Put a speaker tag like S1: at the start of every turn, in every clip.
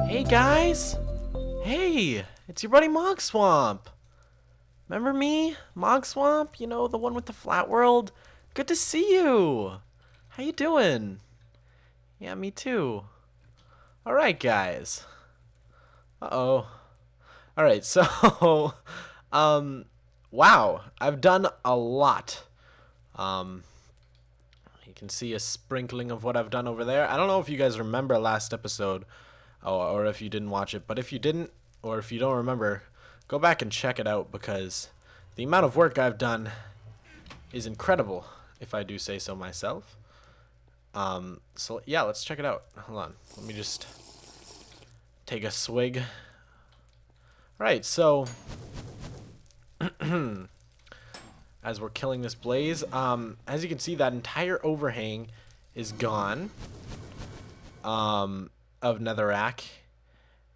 S1: Hey guys! Hey, it's your buddy Mogswamp. Remember me, Mogswamp? You know, the one with the Flatworld? Good to see you. How you doing? Yeah, me too. All right, guys. Uh-oh. All right, so um wow, I've done a lot. Um you can see a sprinkling of what I've done over there. I don't know if you guys remember last episode, or if you didn't watch it, but if you didn't, or if you don't remember, go back and check it out because the amount of work I've done is incredible, if I do say so myself. So yeah, let's check it out. Hold on, let me just take a swig. Right, so as we're killing this blaze, as you can see, that entire overhang is gone of netherrack,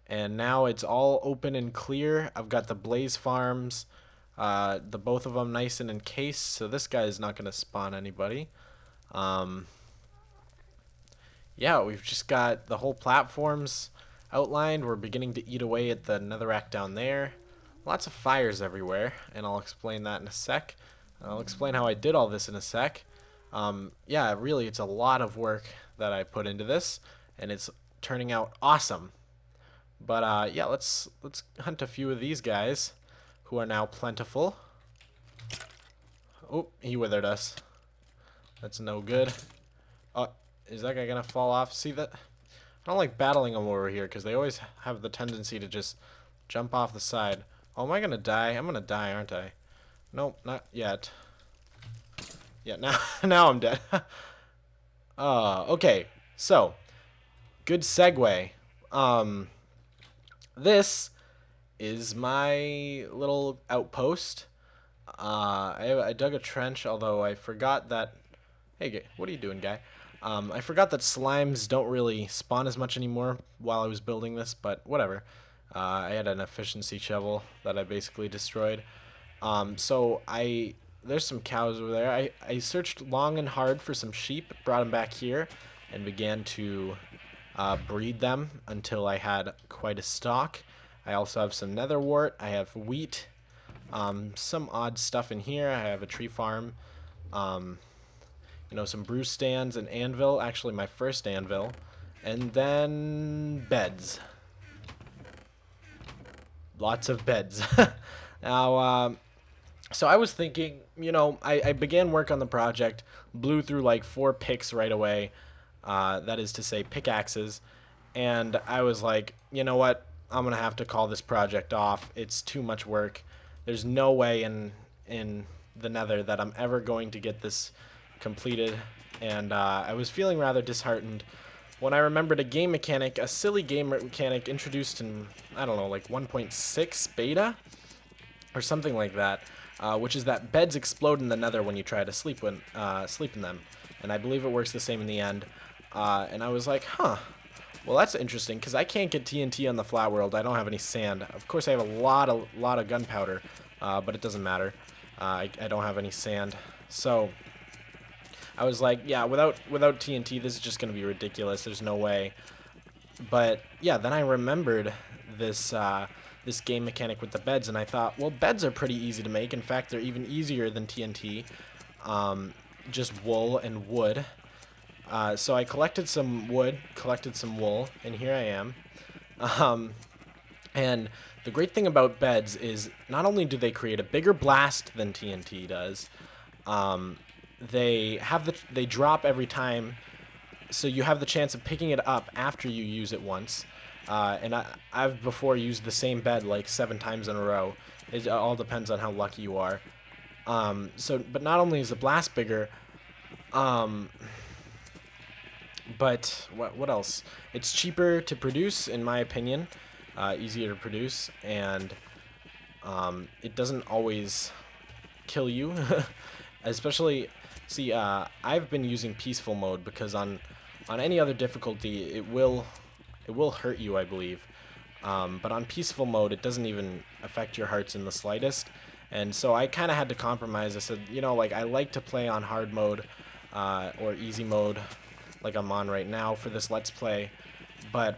S1: and now it's all open and clear. I've got the blaze farms, the both of them nice and encased, so this guy is not going to spawn anybody. Yeah, we've just got the whole platforms outlined. We're beginning to eat away at the netherrack down there. Lots of fires everywhere, and I'll explain that in a sec. I'll explain how I did all this in a sec. Yeah, really, it's a lot of work that I put into this, and it's turning out awesome. But yeah, let's hunt a few of these guys, who are now plentiful. Oh, he withered us. That's no good. Oh, is that guy gonna fall off? See that? I don't like battling them over here because they always have the tendency to just jump off the side. Oh, am I gonna die? I'm gonna die, aren't I? Nope, not yet. Yeah, now I'm dead. Okay, so good segue. This is my little outpost. I dug a trench, although I forgot that. Hey, what are you doing, guy? I forgot that slimes don't really spawn as much anymore while I was building this, but whatever. I had an efficiency shovel that I basically destroyed. So there's some cows over there. I searched long and hard for some sheep, brought them back here, and began to breed them until I had quite a stock. I also have some nether wart. I have wheat. Some odd stuff in here. I have a tree farm. You know, some brew stands, an anvil. Actually, my first anvil. And then beds. Lots of beds. Now, so I was thinking, you know, I began work on the project, blew through like 4 picks right away. That is to say, pickaxes. And I was like, you know what? I'm going to have to call this project off. It's too much work. There's no way in the nether that I'm ever going to get this completed. And I was feeling rather disheartened when I remembered a game mechanic, a silly game mechanic introduced in, I don't know, like 1.6 beta or something like that, which is that beds explode in the nether when you try to sleep in them. And I believe it works the same in the end. And I was like, huh, well, that's interesting, because I can't get TNT on the Flatworld. I don't have any sand. Of course, I have a lot of gunpowder, but it doesn't matter. I don't have any sand. So I was like, yeah, without TNT, this is just going to be ridiculous. There's no way. But yeah, then I remembered this this game mechanic with the beds, and I thought, well, beds are pretty easy to make. In fact, they're even easier than TNT. Just wool and wood. So I collected some wood, collected some wool, and here I am. And the great thing about beds is not only do they create a bigger blast than TNT does, they drop every time, so you have the chance of picking it up after you use it once. And I've before used the same bed like 7 times in a row. It all depends on how lucky you are. But not only is the blast bigger, but what else? It's cheaper to produce, in my opinion, easier to produce, and it doesn't always kill you. Especially, see, I've been using peaceful mode because on any other difficulty it will hurt you, I believe. But on peaceful mode, it doesn't even affect your hearts in the slightest. And so I kind of had to compromise. I said, you know, like, I like to play on hard mode or easy mode, like I'm on right now for this Let's Play. But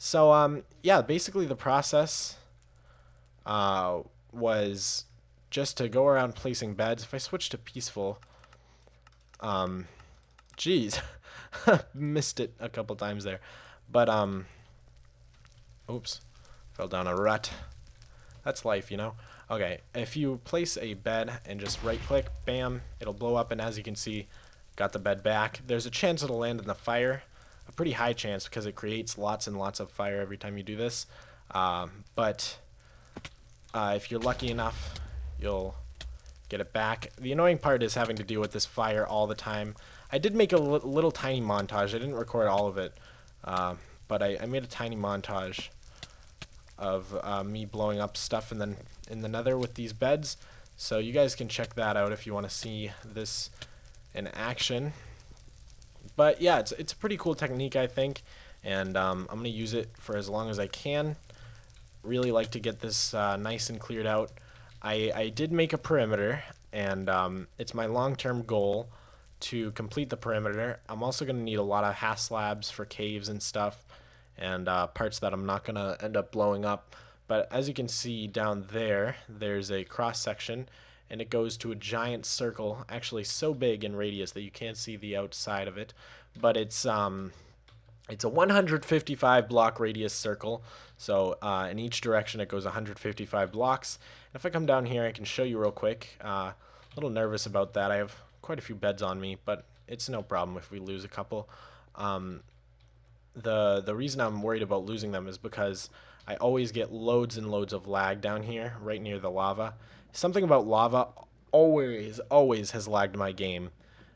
S1: So yeah, basically the process uh, was just to go around placing beds. If I switch to peaceful, geez, missed it a couple times there, but oops, fell down a rut. That's life, you know. Okay, if you place a bed and just right click, bam, it'll blow up, and as you can see, got the bed back. There's a chance it'll land in the fire, a pretty high chance because it creates lots and lots of fire every time you do this. But if you're lucky enough, you'll get it back. The annoying part is having to deal with this fire all the time. I did make a little tiny montage. I didn't record all of it, but I made a tiny montage of me blowing up stuff and then in the nether with these beds. So you guys can check that out if you want to see this in action. But yeah, it's a pretty cool technique, I think, and I'm going to use it for as long as I can. Really like to get this nice and cleared out. I did make a perimeter, and it's my long-term goal to complete the perimeter. I'm also going to need a lot of half slabs for caves and stuff, and parts that I'm not going to end up blowing up. But as you can see down there, there's a cross section, and it goes to a giant circle, actually so big in radius that you can't see the outside of it. But it's a 155 block radius circle, so in each direction it goes 155 blocks. And if I come down here, I can show you real quick. A little nervous about that. I have quite a few beds on me, but it's no problem if we lose a couple. The reason I'm worried about losing them is because I always get loads and loads of lag down here, right near the lava. Something about lava always has lagged my game,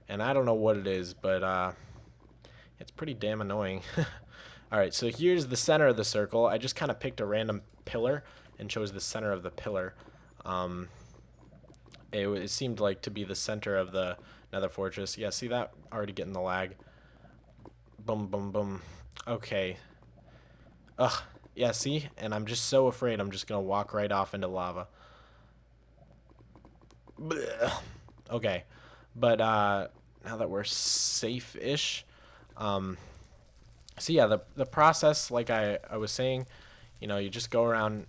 S1: and I don't know what it is, but it's pretty damn annoying. Alright, so here's the center of the circle. I just kind of picked a random pillar and chose the center of the pillar. It seemed like to be the center of the nether fortress. Yeah, see that? Already getting the lag. Boom, boom, boom. Okay. Ugh. Yeah, see? And I'm just so afraid I'm just going to walk right off into lava. Blech. Okay. But now that we're safe-ish, so yeah, the process, like I was saying, you know, you just go around.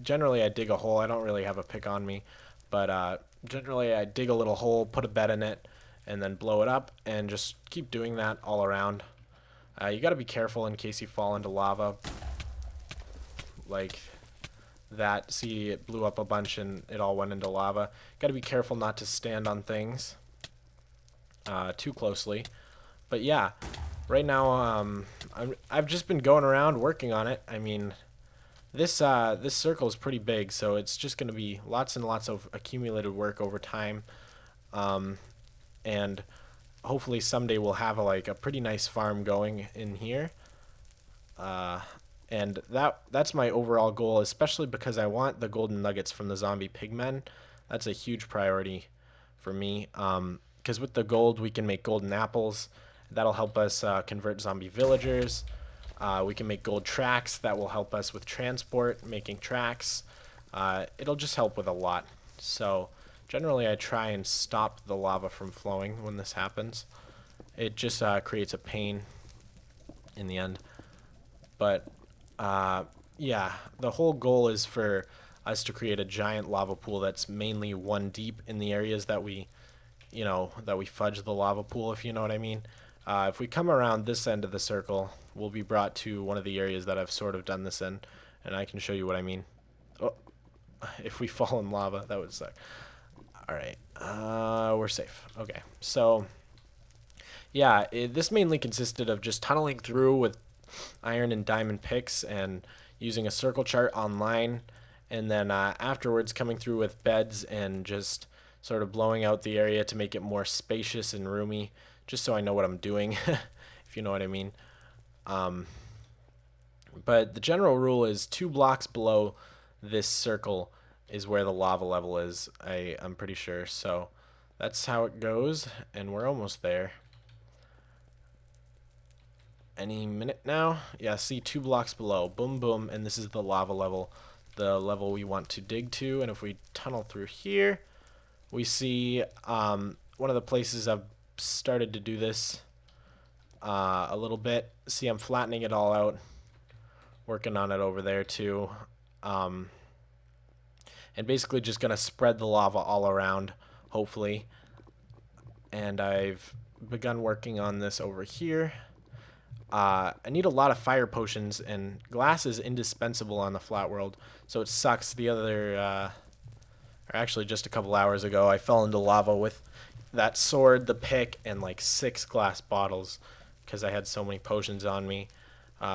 S1: Generally, I dig a hole. I don't really have a pick on me, but generally I dig a little hole, put a bed in it, and then blow it up, and just keep doing that all around. You got to be careful in case you fall into lava, like that. See, it blew up a bunch and it all went into lava. Got to be careful not to stand on things too closely. But yeah, right now I've just been going around working on it. I mean, this circle is pretty big, so it's just going to be lots and lots of accumulated work over time, and hopefully someday we'll have like a pretty nice farm going in here. And that's my overall goal, especially because I want the golden nuggets from the zombie pigmen. That's a huge priority for me. Because with the gold we can make golden apples. That'll help us convert zombie villagers. We can make gold tracks. That will help us with transport, making tracks. It'll just help with a lot. So generally I try and stop the lava from flowing when this happens. It just creates a pain in the end. But yeah, the whole goal is for us to create a giant lava pool that's mainly one deep in the areas that we, you know, that we fudge the lava pool, if you know what I mean. If we come around this end of the circle, we'll be brought to one of the areas that I've sort of done this in, and I can show you what I mean. Oh, if we fall in lava, that would suck. Alright, we're safe. Okay, so yeah, this mainly consisted of just tunneling through with iron and diamond picks and using a circle chart online, and then afterwards coming through with beds and just sort of blowing out the area to make it more spacious and roomy, just so I know what I'm doing, if you know what I mean. But the general rule is 2 blocks below this circle is where the lava level is, I'm pretty sure. So that's how it goes, and we're almost there. Any minute now. Yeah, see, 2 blocks below. Boom, boom, and this is the lava level, the level we want to dig to. And if we tunnel through here, we see one of the places I've started to do this a little bit. See, I'm flattening it all out. working on it over there too. And basically just going to spread the lava all around, hopefully. And I've begun working on this over here. I need a lot of fire potions, and glass is indispensable on the flat world, so it sucks. The other, or actually just a couple hours ago, I fell into lava with that sword, the pick, and like 6 glass bottles because I had so many potions on me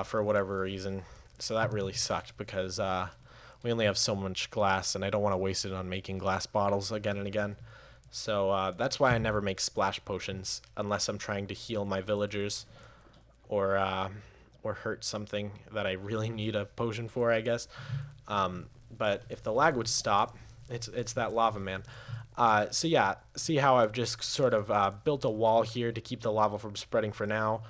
S1: for whatever reason. So that really sucked because we only have so much glass, and I don't want to waste it on making glass bottles again and again. So that's why I never make splash potions unless I'm trying to heal my villagers or hurt something that I really need a potion for, I guess. But if the lag would stop, it's that lava, man. So yeah, see how I've just sort of built a wall here to keep the lava from spreading for now.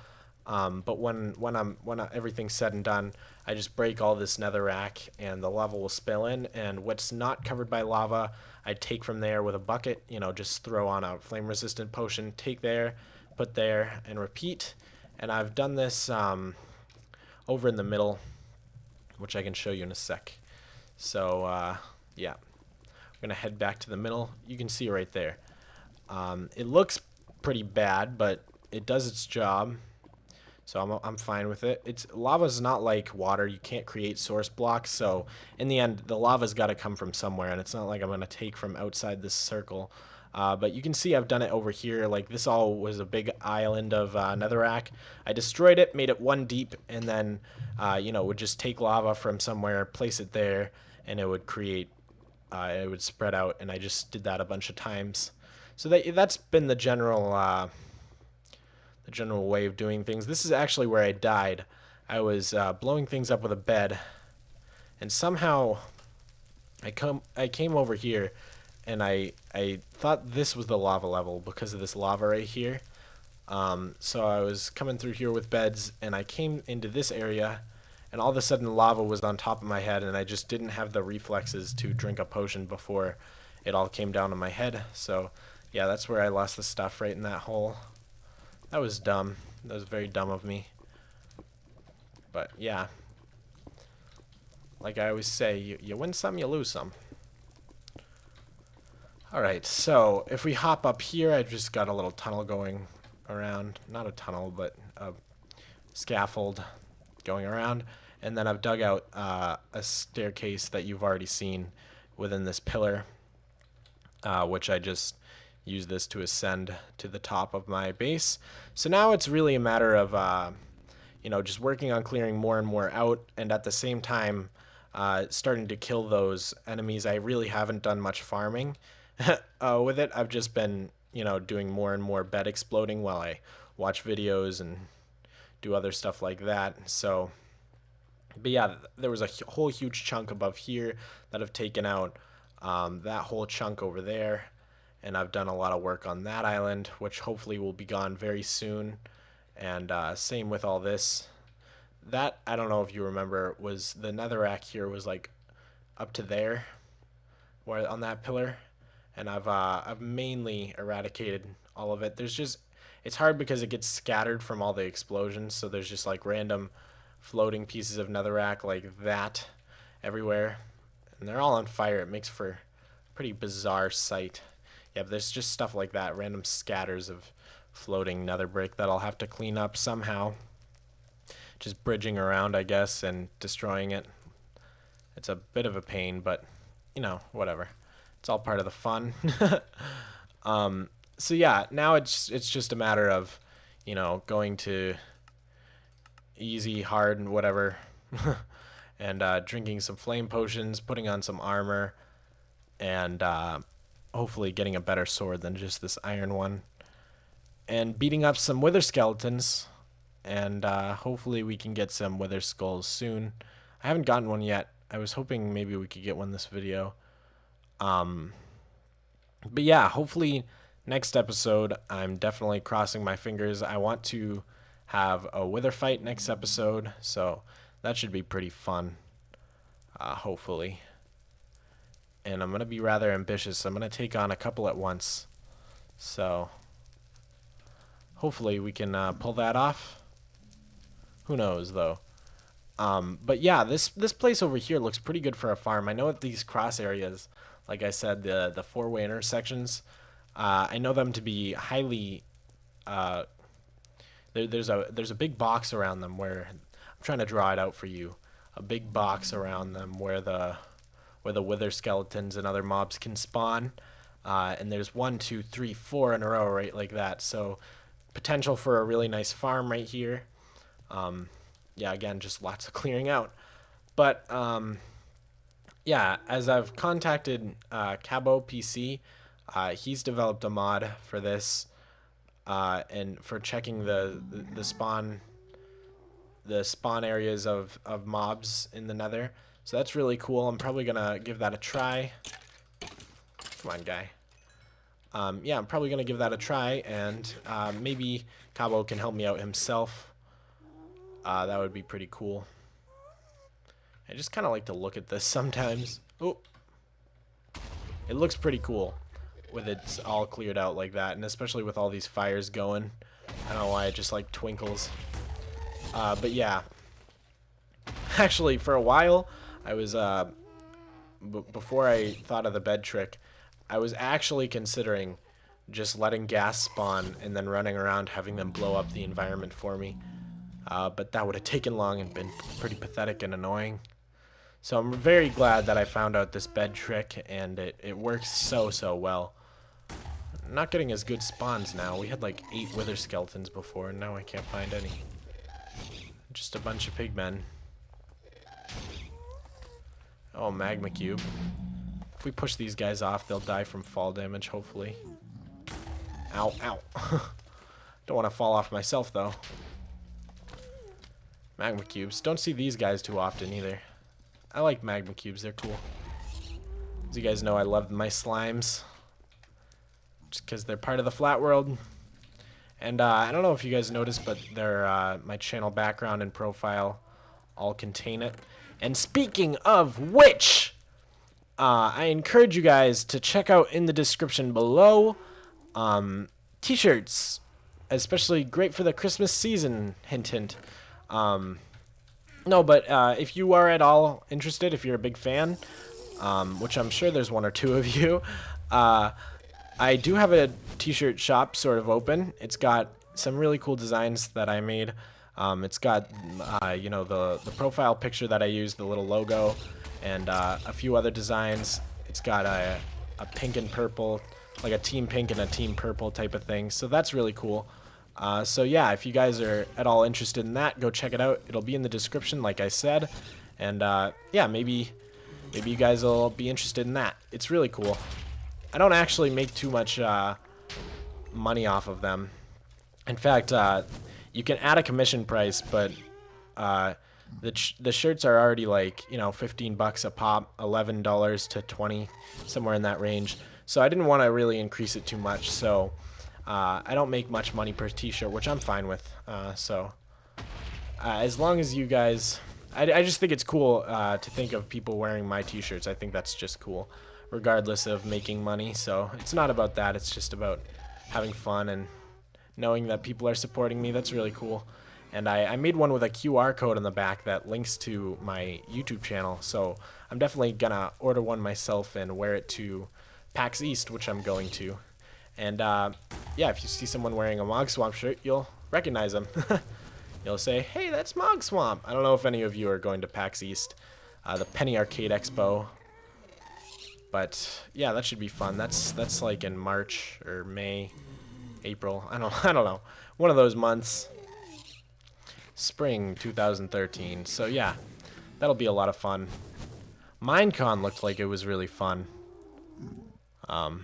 S1: But when everything's said and done, I just break all this netherrack and the lava will spill in, and what's not covered by lava, I take from there with a bucket, just throw on a flame resistant potion, take there, put there, and repeat. And I've done this over in the middle, which I can show you in a sec. So yeah, I'm gonna head back to the middle. You can see right there. It looks pretty bad, but it does its job. So I'm fine with it. Lava's not like water. You can't create source blocks. So in the end, the lava's got to come from somewhere, and it's not like I'm going to take from outside this circle. But you can see I've done it over here. Like, this all was a big island of netherrack. I destroyed it, made it 1 deep, and then, would just take lava from somewhere, place it there, and it would create, it would spread out, and I just did that a bunch of times. So that's been the general way of doing things. This is actually where I died. I was blowing things up with a bed, and somehow I came over here, and I thought this was the lava level because of this lava right here. So I was coming through here with beds, and I came into this area, and all of a sudden lava was on top of my head, and I just didn't have the reflexes to drink a potion before it all came down on my head. So yeah, that's where I lost the stuff, right in that hole. That was dumb. That was very dumb of me. But yeah, like I always say, you win some, you lose some. Alright, so if we hop up here, I just got a little tunnel going around. Not a tunnel, but a scaffold going around. And then I've dug out a staircase that you've already seen within this pillar, which I just use this to ascend to the top of my base. So now it's really a matter of just working on clearing more and more out, and at the same time starting to kill those enemies. I really haven't done much farming with it. I've just been doing more and more bed exploding while I watch videos and do other stuff like that. So but yeah, there was a whole huge chunk above here that I've taken out, that whole chunk over there. And I've done a lot of work on that island, which hopefully will be gone very soon. And same with all this. That, I don't know if you remember, was the netherrack here was like up to there, where on that pillar. And I've mainly eradicated all of it. It's hard because it gets scattered from all the explosions. So there's just like random floating pieces of netherrack like that everywhere. And they're all on fire. It makes for a pretty bizarre sight. Yeah, but there's just stuff like that, random scatters of floating nether brick that I'll have to clean up somehow. Just bridging around, I guess, and destroying it. It's a bit of a pain, but, whatever. It's all part of the fun. So yeah, now it's just a matter of, going to easy, hard, and whatever. And drinking some flame potions, putting on some armor, and hopefully getting a better sword than just this iron one, and beating up some wither skeletons, and hopefully we can get some wither skulls soon. I haven't gotten one yet. I was hoping maybe we could get one this video. But yeah, hopefully next episode, I'm definitely crossing my fingers. I want to have a wither fight next episode, so that should be pretty fun, hopefully. And I'm going to be rather ambitious. I'm going to take on a couple at once. So hopefully we can pull that off. Who knows, though. But yeah, this place over here looks pretty good for a farm. I know that these cross areas, like I said, the four-way intersections, I know them to be highly. There's a big box around them where I'm trying to draw it out for you. A big box around them where the wither skeletons and other mobs can spawn. And there's 1, 2, 3, 4 in a row, right like that. So potential for a really nice farm right here. Yeah, again, just lots of clearing out. But yeah, as I've contacted Cabo PC, he's developed a mod for this, and for checking the spawn areas of mobs in the Nether. So that's really cool. I'm probably gonna give that a try. Come on, guy. Yeah, I'm probably gonna give that a try, and maybe Cabo can help me out himself. That would be pretty cool. I just kind of like to look at this sometimes. Oh, it looks pretty cool with it all cleared out like that, and especially with all these fires going. I don't know why it just like twinkles. But yeah, actually for a while I was before I thought of the bed trick, I was actually considering just letting gas spawn and then running around having them blow up the environment for me. But that would have taken long and been pretty pathetic and annoying. So I'm very glad that I found out this bed trick, and it works so well. I'm not getting as good spawns now. We had like 8 wither skeletons before, and now I can't find any. Just a bunch of pigmen. Oh, magma cube. If we push these guys off, they'll die from fall damage, hopefully. Ow, ow. Don't want to fall off myself, though. Magma cubes. Don't see these guys too often, either. I like magma cubes. They're cool. As you guys know, I love my slimes. Just because they're part of the Flatworld. And I don't know if you guys noticed, but they're, my channel background and profile all contain it. And speaking of which, I encourage you guys to check out in the description below t-shirts, especially great for the Christmas season, hint hint. No, but if you are at all interested, if you're a big fan, which I'm sure there's 1 or 2 of you, I do have a t-shirt shop sort of open. It's got some really cool designs that I made. It's got, you know, the profile picture that I used, the little logo, and a few other designs. It's got a pink and purple, like a team pink and a team purple type of thing. So that's really cool. So yeah, if you guys are at all interested in that, go check it out. It'll be in the description, like I said. And yeah, maybe you guys will be interested in that. It's really cool. I don't actually make too much money off of them. In fact, you can add a commission price, but the shirts are already like, you know, $15 a pop, $11 to $20, somewhere in that range. So I didn't want to really increase it too much. So I don't make much money per t-shirt, which I'm fine with. As long as you guys, I just think it's cool to think of people wearing my t-shirts. I think that's just cool, regardless of making money. So it's not about that. It's just about having fun and knowing that people are supporting me. That's really cool. And I made one with a QR code on the back that links to my YouTube channel. So I'm definitely gonna order one myself and wear it to PAX East, which I'm going to. And yeah, if you see someone wearing a Mogswamp shirt, you'll recognize them. You'll say, hey, that's Mogswamp. I don't know if any of you are going to PAX East, the Penny Arcade Expo. But yeah, that should be fun. That's like in March or May, April. I don't know. One of those months. Spring 2013. So yeah, that'll be a lot of fun. Minecon looked like it was really fun. But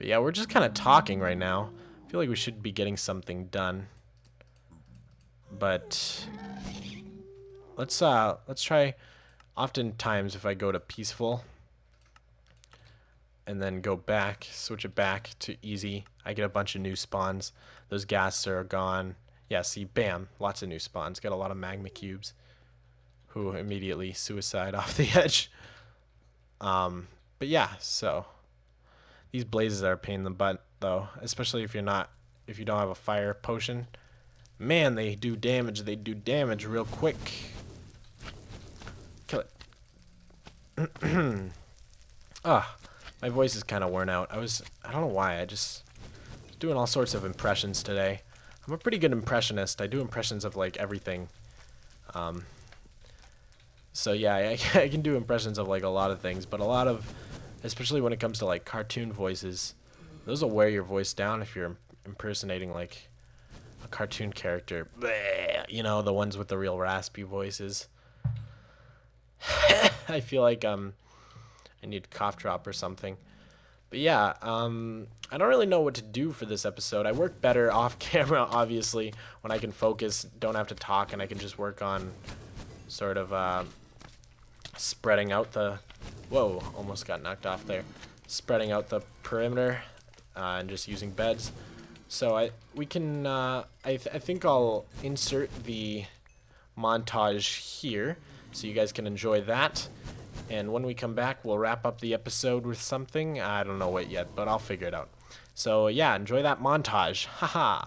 S1: yeah, we're just kind of talking right now. I feel like we should be getting something done. But let's try. Oftentimes, if I go to peaceful and then go back, switch it back to easy, I get a bunch of new spawns. Those ghasts are gone. Yeah, see, bam, lots of new spawns. Got a lot of magma cubes who immediately suicide off the edge. But yeah, so these blazes are a pain in the butt though, especially if you don't have a fire potion. Man, they do damage. They do damage real quick. Ah, my voice is kind of worn out. I don't know why, I just doing all sorts of impressions today. I'm a pretty good impressionist. I do impressions of like everything. Um, so yeah, I can do impressions of like a lot of things, but a lot of, especially when it comes to like cartoon voices, those will wear your voice down if you're impersonating like a cartoon character. Bleh, you know, the ones with the real raspy voices. I feel like I need a cough drop or something. But yeah, I don't really know what to do for this episode. I work better off camera, obviously, when I can focus, don't have to talk, and I can just work on sort of spreading out the. Whoa, almost got knocked off there. Spreading out the perimeter and just using beds. So I think I'll insert the montage here so you guys can enjoy that. And when we come back, we'll wrap up the episode with something. I don't know what yet, but I'll figure it out. So yeah, enjoy that montage. Haha.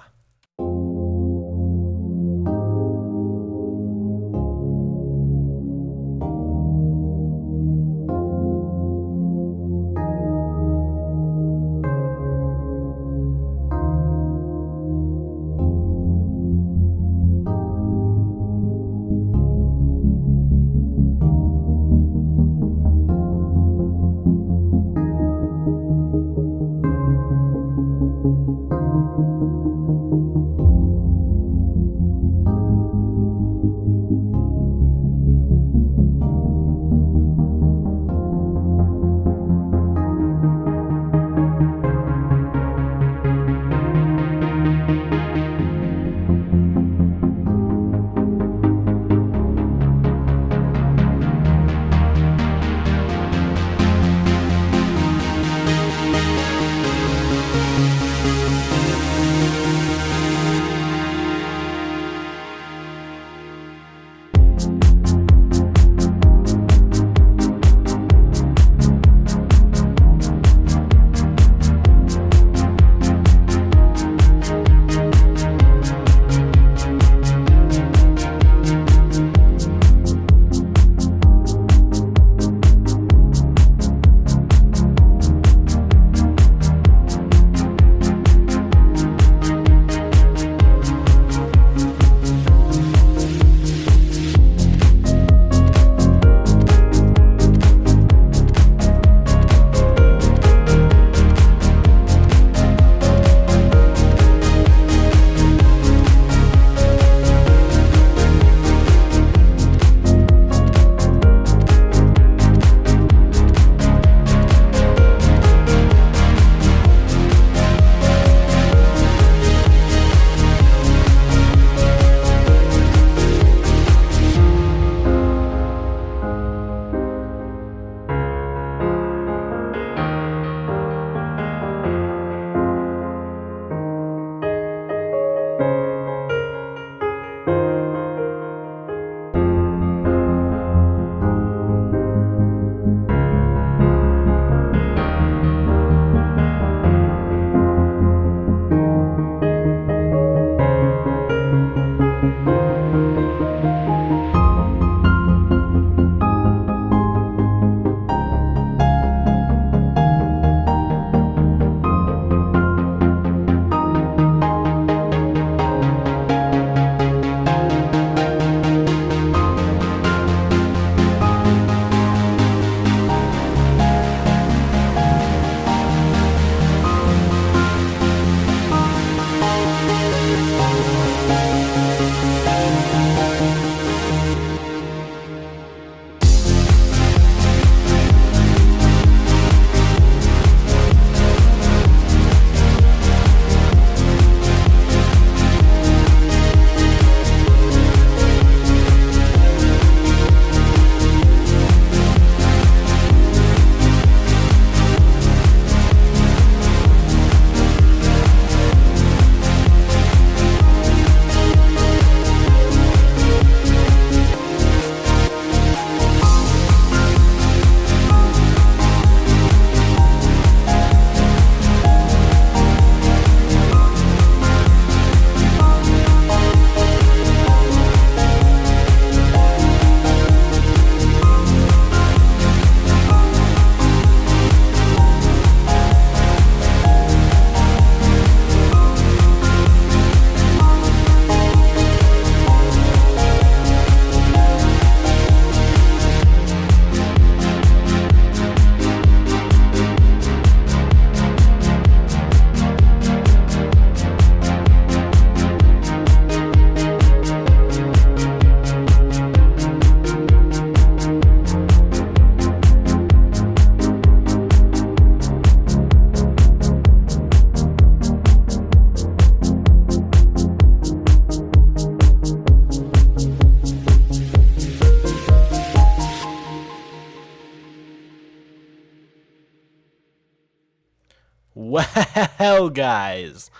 S1: Well, guys,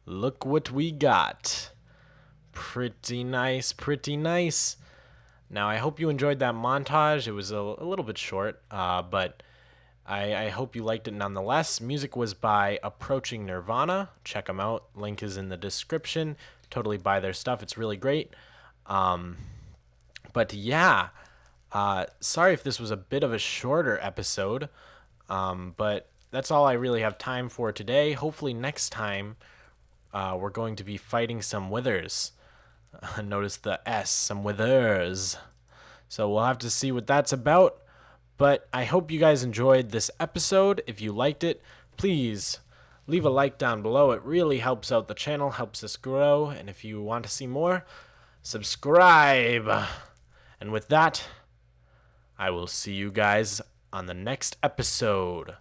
S1: look what we got. Pretty nice, pretty nice. Now, I hope you enjoyed that montage. It was a little bit short, but I hope you liked it nonetheless. Music was by Approaching Nirvana. Check them out. Link is in the description. Totally buy their stuff. It's really great. But yeah, sorry if this was a bit of a shorter episode, but that's all I really have time for today. Hopefully next time we're going to be fighting some withers. Notice the S, some withers. So we'll have to see what that's about. But I hope you guys enjoyed this episode. If you liked it, please leave a like down below. It really helps out the channel, helps us grow. And if you want to see more, subscribe. And with that, I will see you guys on the next episode.